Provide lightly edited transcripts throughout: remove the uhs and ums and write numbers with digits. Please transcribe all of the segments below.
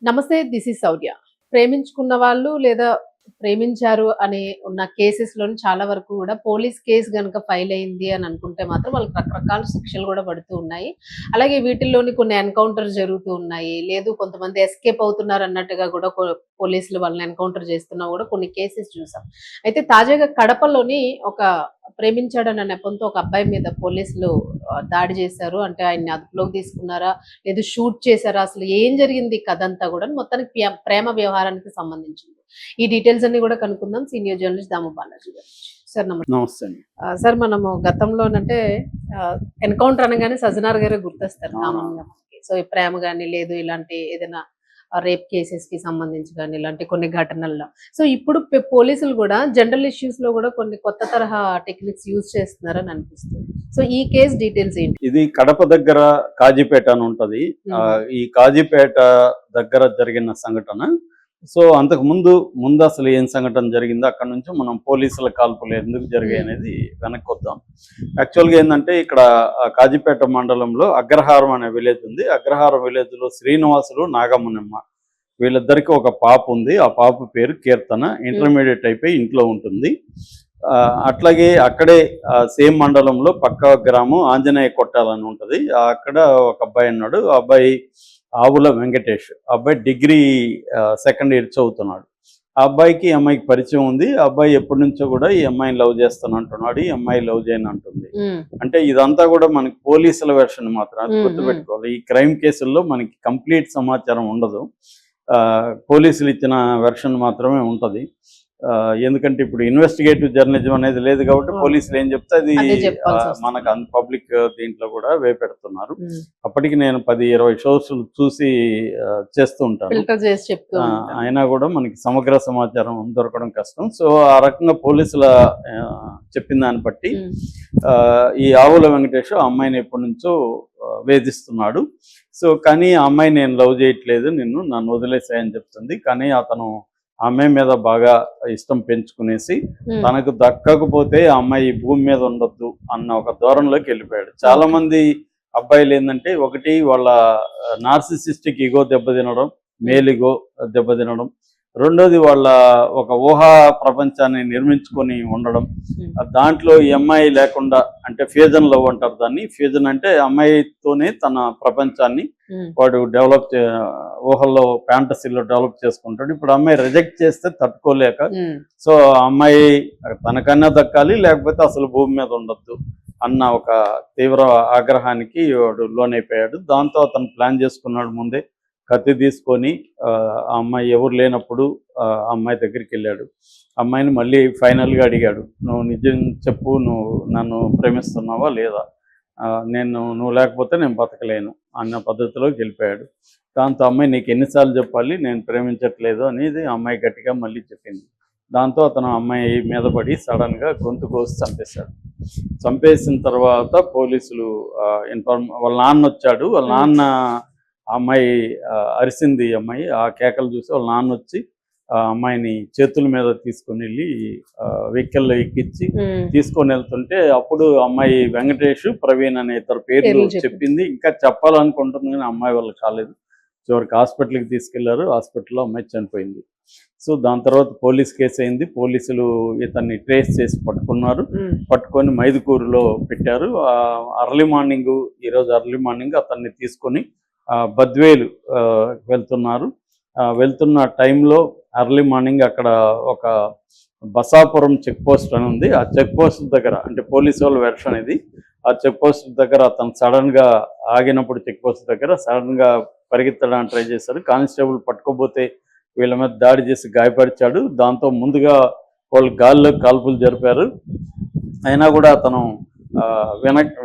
నమస్తే. This is Sourya. ప్రేమించుకున్న వాళ్ళు లేదా ప్రేమించారు అని ఉన్న కేసెస్‌లోని చాలా వరకు కూడా పోలీస్ కేస్ గనుక ఫైల్ అయింది అని అనుకుంటే మాత్రం వాళ్ళకి రకరకాల శిక్షలు కూడా పడుతూ ఉన్నాయి. అలాగే వీటిల్లోని కొన్ని ఎన్‌కౌంటర్స్ జరుగుతూ ఉన్నాయి. లేదు కొంతమంది ఎస్కేప్ అవుతున్నారు అన్నట్టుగా కూడా పోలీసులు వాళ్ళని ఎన్‌కౌంటర్ చేస్తున్నా కూడా కొన్ని కేసెస్ చూసాం. అయితే తాజాగా కడపలోని ఒక ప్రేమించాడన్న నెపంతో ఒక అబ్బాయి మీద పోలీసులు దాడి చేశారు. అంటే ఆయన్ని అదుపులోకి తీసుకున్నారా? లేదు షూట్ చేశారా? అసలు ఏం జరిగింది ఈ కథంతా గూడా మొత్తానికి ప్రేమ వ్యవహారానికి సంబంధించింది. ఈ డీటెయిల్స్ అన్నీ గూడా కనుక్కుందాం. సీనియర్ జర్నలిస్ట్ దాము బాలాజీ గారు. సార్ నమస్తే. నమస్తే అండి. సార్ మనము గతంలోనంటే ఎన్‌కౌంటర్ అనగానే సజ్జనార్ గారే గుర్తొస్తారు కామన్‌గా మనకి. సో ఈ ప్రేమ గాని లేదు ఇలాంటి ఏదైనా రేప్ కేసెస్‌కి సంబంధించి గాని ఇలాంటి కొన్ని ఘటనల్లో. సో ఇప్పుడు పోలీసులు గూడా జనరల్ ఇష్యూస్‌లో గూడా కొన్ని కొత్త తరహా టెక్నిక్స్ యూజ్ చేస్తున్నారని అనిపిస్తుంది. సో ఈ కేస్ డీటెయిల్స్ ఏంటి? ఇది కడప దగ్గర కాజీపేట అని ఉంటది. ఈ కాజీపేట దగ్గర జరిగిన సంఘటన. సో అంతకు ముందు అసలు ఏం సంఘటన జరిగిందో అక్కడ నుంచి మనం పోలీసుల కాల్పులు ఎందుకు జరిగాయి అనేది వెనక్కి వద్దాం. యాక్చువల్గా ఏంటంటే ఇక్కడ కాజీపేట మండలంలో అగ్రహారం అనే విలేజ్ ఉంది. అగ్రహారం విలేజ్ లో శ్రీనివాసులు నాగమునమ్మ వీళ్ళిద్దరికి ఒక పాప ఉంది. ఆ పాప పేరు కీర్తన. ఇంటర్మీడియట్ అయిపోయి ఇంట్లో ఉంటుంది. అట్లాగే అక్కడే సేమ్ మండలంలో పక్క గ్రామం ఆంజనేయ కొట్టాలని ఉంటుంది. అక్కడ ఒక అబ్బాయి ఉన్నాడు. ఆ అబ్బాయి ఆవుల వెంకటేష్. అబ్బాయి డిగ్రీ సెకండ్ ఇయర్ చదువుతున్నాడు. ఆ అబ్బాయికి ఈ అమ్మాయికి పరిచయం ఉంది. ఆ అబ్బాయి ఎప్పటి నుంచో కూడా ఈ అమ్మాయిని లవ్ చేస్తాను అంటున్నాడు. ఈ అమ్మాయి లవ్ చేయను అంటుంది. అంటే ఇదంతా కూడా మనకి పోలీసుల వెర్షన్ మాత్రం, అది గుర్తుపెట్టుకోవాలి. ఈ క్రైమ్ కేసుల్లో మనకి కంప్లీట్ సమాచారం ఉండదు. పోలీసులు ఇచ్చిన వెర్షన్ మాత్రమే ఉంటుంది. ఎందుకంటే ఇప్పుడు ఇన్వెస్టిగేటివ్ జర్నలిజం అనేది లేదు కాబట్టి పోలీసులు ఏం చెప్తే అది మనకు పబ్లిక్ దీంట్లో కూడా వేపెడుతున్నారు. అప్పటికి నేను 10-20 షోస్ చూసి చేస్తూ ఉంటాను. అయినా కూడా మనకి సమగ్ర సమాచారం దొరకడం కష్టం. సో ఆ రకంగా పోలీసుల చెప్పిన దాన్ని బట్టి ఈ ఆవుల వెంకటేష్ ఆ అమ్మాయిని ఎప్పటి నుంచో వేధిస్తున్నాడు. సో కానీ ఆ అమ్మాయి నేను లవ్ చేయట్లేదు, నన్ను వదిలేసాయని చెప్తుంది. కానీ అతను అమ్మాయి మీద బాగా ఇష్టం పెంచుకునేసి తనకు దక్కకపోతే ఆ అమ్మాయి భూమి మీద ఉండొద్దు అన్న ఒక ధోరణిలోకి వెళ్ళిపోయాడు. చాలా మంది అబ్బాయిలు ఏంటంటే, ఒకటి వాళ్ళ నార్సిసిస్టిక్ ఈగో దెబ్బతినడం, మేల్ ఈగో దెబ్బతినడం, రెండోది వాళ్ళ ఒక ఊహా ప్రపంచాన్ని నిర్మించుకొని ఉండడం. దాంట్లో ఈ అమ్మాయి లేకుండా, అంటే ఫ్యూజన్ లవ్ అంటారు దాన్ని. ఫ్యూజన్ అంటే అమ్మాయితోనే తన ప్రపంచాన్ని వాడు ఊహల్లో ఫ్యాంటసీలో డెవలప్ చేసుకుంటాడు. ఇప్పుడు అమ్మాయి రిజెక్ట్ చేస్తే తట్టుకోలేక, సో అమ్మాయి తనకన్నా దక్కాలి లేకపోతే అసలు భూమి మీద ఉండొద్దు అన్న ఒక తీవ్ర ఆగ్రహానికి వాడు లోనైపోయాడు. దాంతో అతను ప్లాన్ చేసుకున్నాడు. ముందే కత్తి తీసుకొని ఆ అమ్మాయి ఎవరు లేనప్పుడు ఆ అమ్మాయి దగ్గరికి వెళ్ళాడు. అమ్మాయిని మళ్ళీ ఫైనల్గా అడిగాడు, నువ్వు నిజం చెప్పు, నువ్వు నన్ను ప్రేమిస్తున్నావా లేదా, నువ్వు లేకపోతే నేను బతకలేను అన్న పద్ధతిలోకి వెళ్ళిపోయాడు. దాంతో అమ్మాయి నీకు ఎన్నిసార్లు చెప్పాలి నేను ప్రేమించట్లేదు అనేది అమ్మాయి గట్టిగా మళ్ళీ చెప్పింది. దాంతో అతను అమ్మాయి మీద పడి సడన్గా గొంతు కోసి చంపేశాడు. చంపేసిన తర్వాత పోలీసులు వాళ్ళ నాన్న వచ్చాడు. వాళ్ళ నాన్న అమ్మాయి అరిసింది. అమ్మాయి ఆ కేకలు చూసి వాళ్ళ నాన్న వచ్చి ఆ అమ్మాయిని చేతుల మీద తీసుకొని వెళ్ళి వెహికల్లో ఎక్కించి తీసుకొని వెళ్తుంటే అప్పుడు అమ్మాయి వెంకటేష్, ప్రవీణ్ అనే ఇద్దరు పేర్లు చెప్పింది. ఇంకా చెప్పాలనుకుంటుంది కానీ అమ్మాయి వాళ్ళు కాలేదు. చివరికి హాస్పిటల్కి తీసుకెళ్లారు. హాస్పిటల్లో అమ్మాయి చనిపోయింది. సో దాని తర్వాత పోలీస్ కేసు అయింది. పోలీసులు ఇతన్ని ట్రేస్ చేసి పట్టుకొని మైదుకూరులో పెట్టారు. ఈరోజు అర్లీ మార్నింగ్ అతన్ని తీసుకొని బద్వేలు వెళ్తున్నారు. వెళ్తున్న టైంలో అర్లీ మార్నింగ్ అక్కడ ఒక బసాపురం చెక్ పోస్ట్ అని ఉంది. ఆ చెక్ పోస్ట్ దగ్గర, అంటే పోలీసు వాళ్ళ వెర్షన్ ఇది, ఆ చెక్ పోస్ట్ దగ్గర అతను సడన్గా ఆగినప్పుడు చెక్ పోస్ట్ దగ్గర సడన్గా పరిగెత్తడానికి ట్రై చేశారు. కానిస్టేబుల్ పట్టుకోబోతే వీళ్ళ మీద దాడి చేసి గాయపరిచాడు. దాంతో ముందుగా వాళ్ళు గాల్లో కాల్పులు జరిపారు. అయినా కూడా అతను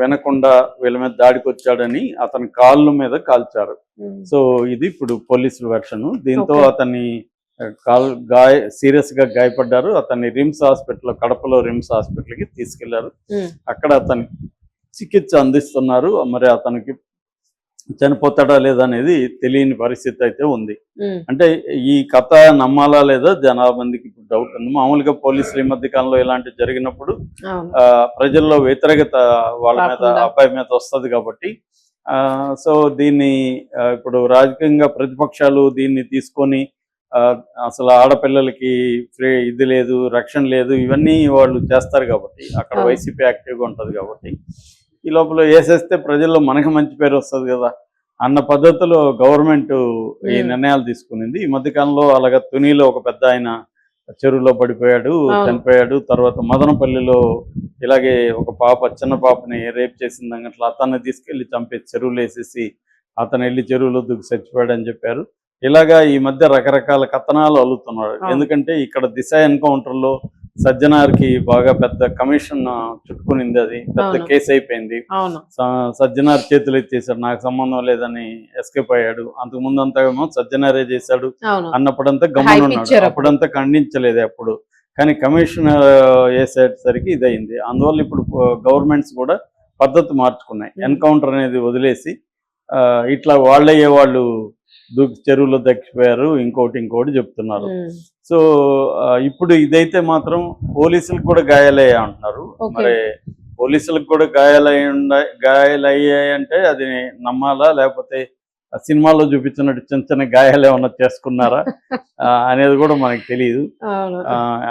వినకుండా వీళ్ళ మీద దాడికి వచ్చాడని అతని కాళ్ళ మీద కాల్చారు. సో ఇది ఇప్పుడు పోలీసుల వెర్షన్. దీంతో అతన్ని సీరియస్ గా గాయపడ్డారు. అతన్ని కడపలో రిమ్స్ హాస్పిటల్కి తీసుకెళ్లారు. అక్కడ అతని చికిత్స అందిస్తున్నారు. మరి అతనికి చనిపోతాడా లేదా అనేది తెలియని పరిస్థితి అయితే ఉంది. అంటే ఈ కథ నమ్మాలా లేదా జనాభా మందికి ఇప్పుడు డౌట్ ఉంది. మామూలుగా పోలీసులు ఈ మధ్య కాలంలో ఇలాంటి జరిగినప్పుడు ప్రజల్లో వ్యతిరేకత వాళ్ళ మీద, అబ్బాయి మీద వస్తుంది కాబట్టి సో దీన్ని ఇప్పుడు రాజకీయంగా ప్రతిపక్షాలు దీన్ని తీసుకొని ఆ, అసలు ఆడపిల్లలకి ఫ్రీ ఇది లేదు, రక్షణ లేదు, ఇవన్నీ వాళ్ళు చేస్తారు కాబట్టి అక్కడ అవును. వైసీపీ యాక్టివ్గా ఉంటుంది కాబట్టి ఈ లోపల వేసేస్తే ప్రజల్లో మనకు మంచి పేరు వస్తుంది కదా అన్న పద్ధతిలో గవర్నమెంట్ ఈ నిర్ణయాలు తీసుకునింది. ఈ మధ్యకాలంలో అలాగా తునిలో ఒక పెద్ద ఆయన చెరువులో పడిపోయాడు, అవును. చనిపోయాడు. తర్వాత మదనపల్లిలో ఇలాగే ఒక పాప, చిన్న పాపని రేప్ చేసింది, అట్లా అతన్ని తీసుకెళ్లి చంపేసి చెరువులు వేసేసి అతను వెళ్ళి చెరువులో దూకి చచ్చిపోయాడు అని చెప్పారు. ఇలాగా ఈ మధ్య రకరకాల కథనాలు అల్లుతున్నారు. అవును. ఎందుకంటే ఇక్కడ దిశ ఎన్కౌంటర్లో సజ్జనార్కి బాగా పెద్ద కమిషన్ చుట్టుకునింది, అది పెద్ద అవును. కేసు అయిపోయింది. అవును. సజ్జనార్ చేతులు ఎత్తేసాడు, నాకు సంబంధం లేదని ఎస్కేప్ అయ్యాడు. అంతకు ముందు అంతా ఏమో సజ్జనారే చేశాడు అవును. అన్నప్పుడంతా Hype గమనున్నాడు, ఇచ్చారు అప్పుడు. అప్పుడంతా ఖండించలేదు అప్పుడు. కానీ కమిషన్ వేసేసరికి ఇదయింది. అందువల్ల ఇప్పుడు గవర్నమెంట్స్ కూడా పద్ధతి మార్చుకున్నాయి. ఎన్కౌంటర్ అనేది వదిలేసి ఇట్లా వాళ్ళయ్యే వాళ్ళు దూకి చెరువులో దక్కిపోయారు, ఇంకోటి చెప్తున్నారు. సో ఇప్పుడు ఇదైతే మాత్రం పోలీసులకు కూడా గాయాలయ్యా అంటున్నారు. Okay. మరి పోలీసులకు కూడా గాయాలయ్యాయంటే అది నమ్మాలా, లేకపోతే ఆ సినిమాలో చూపించినట్టు చిన్న చిన్న గాయాలు ఏమన్నా చేసుకున్నారా అనేది కూడా మనకు తెలియదు. అవును.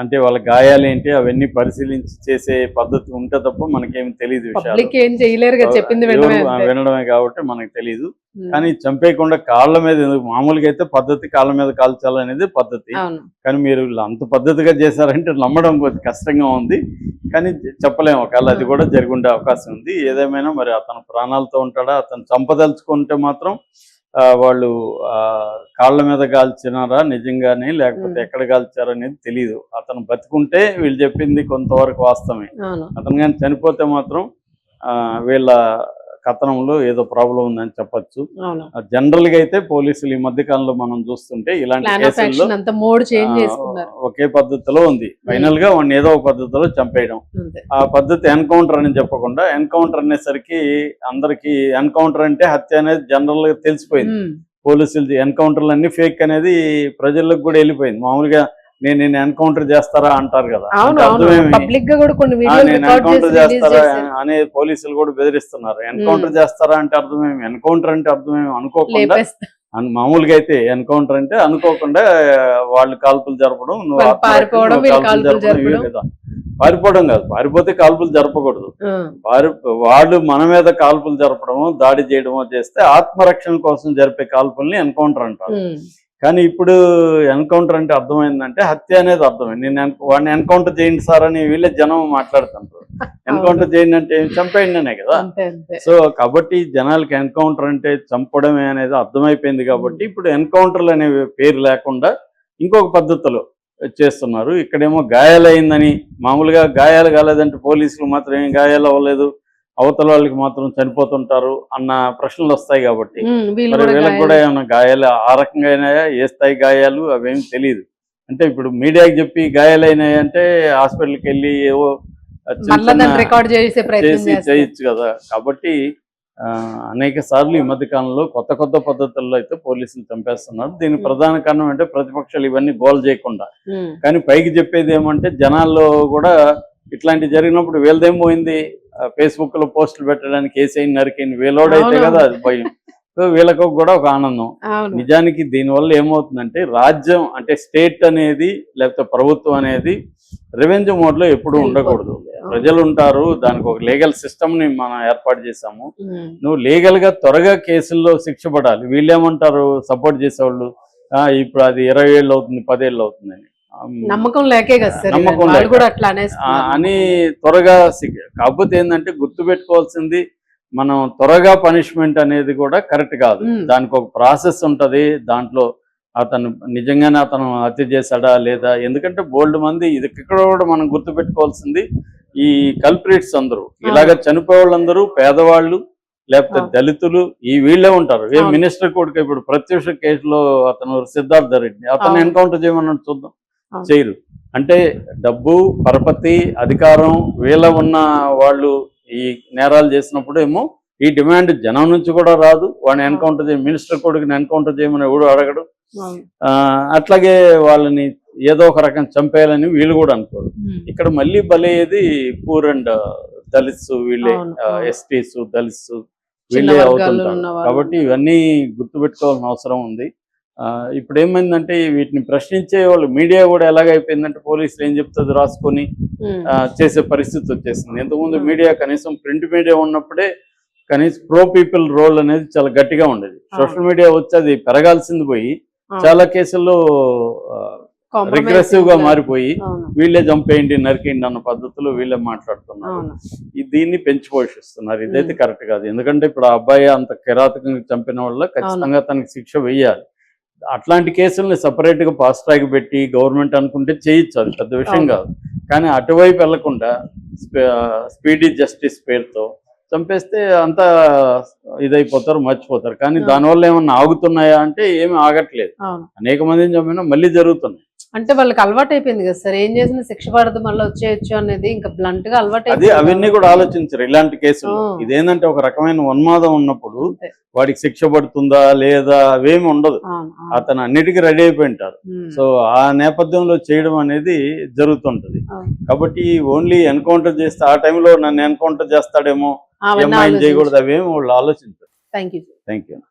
అంటే వాళ్ళ గాయాలు ఏంటి అవన్నీ పరిశీలించి చేసే పద్ధతి ఉంటే తప్ప మనకేమి తెలియదు విషయాలు. పబ్లిక్ ఏం చేయలేరు కదా, చెప్పింది వినడమే అంతే. వినడమే కాబట్టి మనకు తెలియదు. కానీ చంపేయకుండా కాళ్ళ మీద ఎందుకు? మామూలుగా అయితే పద్ధతి కాళ్ళ మీద కాల్చాలనేది పద్ధతి. అవును. కానీ మీరు అంత పద్ధతిగా చేశారంటే నమ్మడం కొద్ది కష్టంగా ఉంది. కానీ చెప్పలేము, ఒకవేళ అది కూడా జరిగి ఉండే అవకాశం ఉంది. ఏదేమైనా మరి అతను ప్రాణాలతో ఉంటాడా, అతను చంపదలుచుకుంటే మాత్రం వాళ్ళు కాళ్ళ మీద కాల్చినారా నిజంగానే, లేకపోతే ఎక్కడ కాల్చారు అనేది తెలియదు. అతను బతికుంటే వీళ్ళు చెప్పింది కొంతవరకు వాస్తవమే. అవును. అతను కానీ చనిపోతే మాత్రం వీళ్ళ కథనంలో ఏదో ప్రాబ్లం ఉందని చెప్పొచ్చు. అవును. జనరల్ గా అయితే పోలీసులు ఈ మధ్య కాలంలో మనం చూస్తుంటే ఇలాంటి ప్లాన్ ఆఫ్ కేసుల్లో యాక్షన్ అంతా మోడ్ చేంజ్ చేసుకున్నారు. ఒకే పద్ధతిలో ఉంది. ఫైనల్ గా వాడిని ఏదో ఒక పద్ధతిలో చంపేయడం. అంతే. ఆ పద్ధతి ఎన్కౌంటర్ అని చెప్పకుండా, ఎన్కౌంటర్ అనేసరికి అందరికి ఎన్కౌంటర్ అంటే హత్య అనేది జనరల్ గా తెలిసిపోయింది. పోలీసులు ఎన్కౌంటర్లు అన్ని ఫేక్ అనేది ప్రజలకు కూడా వెళ్ళిపోయింది. మామూలుగా నేను ఎన్కౌంటర్ చేస్తారా అంటారు కదా, అవును. అంటే అవును. అర్థమేమి? పబ్లిక్ గా కూడా కొన్ని వీడియోలు నేను రికార్డ్ ఎన్కౌంటర్ చేసి రిలీజ్ చేస్తారా చేశారు. అనే పోలీసులు కూడా బెదిరిస్తున్నారు. ఎన్కౌంటర్ చేస్తారా అంటే అర్థమేమి? ఎన్కౌంటర్ అంటే అర్థమేమి అనుకోకుండా, లేపేస్తా. మామూలుగా అయితే ఎన్కౌంటర్ అంటే అనుకోకుండా వాళ్ళు కాల్పులు జరపడం, నువ్వు వాళ్ళు ఆత్మహత్య, పారిపోవడం, నువ్వు వీళ్ళు కాల్పులు కాల్పులు జరపడం, ఇవే జరపడం. కదా. పారిపోవడం కాదు, పారిపోతే కాల్పులు జరపకూడదు. ఆ. వాళ్ళు మన మీద కాల్పులు జరపడమో దాడి చేయడమో చేస్తే ఆత్మరక్షణ కోసం జరిపే కాల్పుల్ని ఎన్కౌంటర్ అంటారు. కానీ ఇప్పుడు ఎన్కౌంటర్ అంటే అర్థమైందంటే హత్య అనేది అర్థమైంది. వాడిని ఎన్కౌంటర్ చేయండి సార్ అని వీళ్ళే జనం మాట్లాడుతుంటారు. ఎన్కౌంటర్ చేయండి అంటే చంపేయండి అనే కదా. అంతే అంతే. సో కాబట్టి జనాలకి ఎన్కౌంటర్ అంటే చంపడమే అనేది అర్థమైపోయింది కాబట్టి ఇప్పుడు ఎన్కౌంటర్లు అనే పేరు లేకుండా ఇంకొక పద్ధతిలో చేస్తున్నారు. ఇక్కడేమో గాయాలైందని, మామూలుగా గాయాలు కాలేదంటే పోలీసులు మాత్రం ఏం గాయాలు అవ్వలేదు, అవతల వాళ్ళకి మాత్రం చనిపోతుంటారు అన్న ప్రశ్నలు వస్తాయి. కాబట్టి మరి వీళ్ళకి కూడా ఏమైనా గాయాలు ఆ రకంగా అయినాయా, ఏ స్థాయి గాయాలు అవేమి తెలియదు. అంటే ఇప్పుడు మీడియాకి చెప్పి గాయాలైనాయి అంటే హాస్పిటల్కి వెళ్ళి ఏవో రికార్డ్ చేసే ప్రయత్నం చేయొచ్చు కదా. కాబట్టి అనేక సార్లు ఈ మధ్య కాలంలో కొత్త పద్ధతుల్లో అయితే పోలీసులు చంపేస్తున్నారు. దీనికి ప్రధాన కారణం అంటే ప్రతిపక్షాలు ఇవన్నీ గోల్ చేయకుండా, కానీ పైకి చెప్పేది ఏమంటే జనాల్లో కూడా ఇట్లాంటి జరిగినప్పుడు వీళ్ళదేం పోయింది, ఫేస్బుక్ లో పోస్టులు పెట్టడానికి కేసీఐ నరికింది వీళ్ళోడైతే కదా అది భయం. సో వీళ్ళకు కూడా ఒక ఆనందం. నిజానికి దీనివల్ల ఏమవుతుందంటే రాజ్యం అంటే స్టేట్ అనేది లేకపోతే ప్రభుత్వం అనేది రెవెన్యూ మోడ్ లో ఎప్పుడు ఉండకూడదు. ప్రజలు ఉంటారు, దానికి ఒక లీగల్ సిస్టమ్ ని మనం ఏర్పాటు చేసాము. నువ్వు లీగల్ గా త్వరగా కేసుల్లో శిక్ష పడాలి. వీళ్ళేమంటారు సపోర్ట్ చేసేవాళ్ళు, ఇప్పుడు అది 20 ఏళ్ళు అవుతుంది 10 ఏళ్ళు అవుతుందని నమ్మకం లేకే కదా సార్, నమ్మకం వాళ్ళు కూడా అట్లా అని త్వరగా. కాకపోతే ఏంటంటే గుర్తు పెట్టుకోవాల్సింది, మనం త్వరగా పనిష్మెంట్ అనేది కూడా కరెక్ట్ కాదు. దానికి ఒక ప్రాసెస్ ఉంటది. దాంట్లో అతను నిజంగానే అతను హత్య చేశాడా లేదా, ఎందుకంటే బోల్డ్ మంది ఇది ఇక్కడ కూడా మనం గుర్తు పెట్టుకోవాల్సింది, ఈ కల్ప్రిట్స్ అందరూ ఇలాగ చనిపోయే వాళ్ళందరూ పేదవాళ్ళు లేకపోతే దళితులు, ఈ వీళ్ళే ఉంటారు. ఏ మినిస్టర్ కొడుకు ఇప్పుడు ప్రత్యక్ష కేసులో అతను సిద్ధార్థ రెడ్డి, అతను ఎన్కౌంటర్ చేయమన్నట్టు చూద్దాం, చేయరు. అంటే డబ్బు, పరపతి, అధికారం వీళ్ళ ఉన్న వాళ్ళు ఈ నేరాలు చేసినప్పుడు ఏమో ఈ డిమాండ్ జనం నుంచి కూడా రాదు. వాడిని ఎన్కౌంటర్ చేయ, మినిస్టర్ కొడుకుని ఎన్కౌంటర్ చేయమని ఎవడు అడగడు. అట్లాగే వాళ్ళని ఏదో ఒక రకం చంపేయాలని వీళ్ళు కూడా అనుకోరు. ఇక్కడ మళ్ళీ బలయ్యేది పూర్ అండ్ దళిత్స్, వీళ్ళే ఎస్టీస్, దళిత్స్, వీళ్ళే వర్గాల్లో అవుతుంటారు. ఉన్న వాళ్ళు కాబట్టి ఇవన్నీ గుర్తుపెట్టుకోవాల్సిన అవసరం ఉంది. ఇప్పుడు ఏమైందంటే వీటిని ప్రశ్నించే వాళ్ళు మీడియా కూడా ఎలాగైపోయిందంటే పోలీసులు ఏం చెప్తుంది రాసుకొని ఉమ్, చేసే పరిస్థితి వచ్చేసింది. ఇంతకుముందు ఉమ్, మీడియా కనీసం ప్రింట్ మీడియా ఉన్నప్పుడే కనీసం ప్రో పీపుల్ రోల్ అనేది చాలా గట్టిగా ఉండేది. సోషల్ మీడియా వచ్చి అది పెరగాల్సింది పోయి అవును. చాలా కేసుల్లో Compromise రిగ్రెసివ్ గా అవుతారు. మారిపోయి అవును వీళ్ళే చంపేయండి నరికేయండి అన్న పద్ధతిలో వీళ్ళే మాట్లాడుతున్నారు. అవును దీన్ని పెంచి పోషిస్తున్నారు. ఇదైతే ఉమ్, కరెక్ట్ కాదు. ఎందుకంటే ఇప్పుడు ఆ అబ్బాయి అంత కిరాతకంగా చంపిన వల్ల అవును ఖచ్చితంగా తనకి శిక్ష వేయాలి. అట్లాంటి కేసుల్ని సపరేట్ గా ఫాస్ట్ ట్రాక్ పెట్టి గవర్నమెంట్ అనుకుంటే చేయొచ్చు, అది పెద్ద విషయం అవును కాదు. కానీ అటువైపు వెళ్లకుండా స్పీడీ జస్టిస్ పేరుతో చంపేస్తే అంతా ఇదైపోతారు, మర్చిపోతారు. కానీ అవును దానివల్ల ఏమన్నా ఆగుతున్నాయా అంటే ఏమి ఆగట్లేదు. అవును. అనేక మందిని చంపినా మళ్ళీ జరుగుతున్నాయి. అంటే వాళ్ళకి అలవాటు అయిపోయింది కదా సార్, ఏం చేసినా శిక్ష పడదు మళ్ళీ వచ్చేయచ్చు అనేది ఇంకా బ్లంట్ గా అలవాటు అది అయిపోయింది అవన్నీ కూడా కాబట్టి ఆలోచించరు ఇలాంటి కేసుల్లో. ఆ, ఇదేంటంటే ఒక రకమైన ఉన్మాదం ఉన్నప్పుడు అంతే. వాడికి శిక్ష పడుతుందా లేదా అవేమి ఉండదు. అవును అవును అతను అన్నిటికీ రెడీ అయిపోయి ఉంటారు. ఉమ్, సో ఆ నేపథ్యంలో చేయడం అనేది జరుగుతుంటది. అవును. కాబట్టి ఓన్లీ ఎన్కౌంటర్ చేస్తే ఆ టైంలో నన్ను ఎన్కౌంటర్ చేస్తాడేమో ఈ అవన్నీ అమ్మాయిని ఆలోచించి చేయకూడదు అవేమి వాళ్ళు ఆలోచించారు. Thank you. Thank you.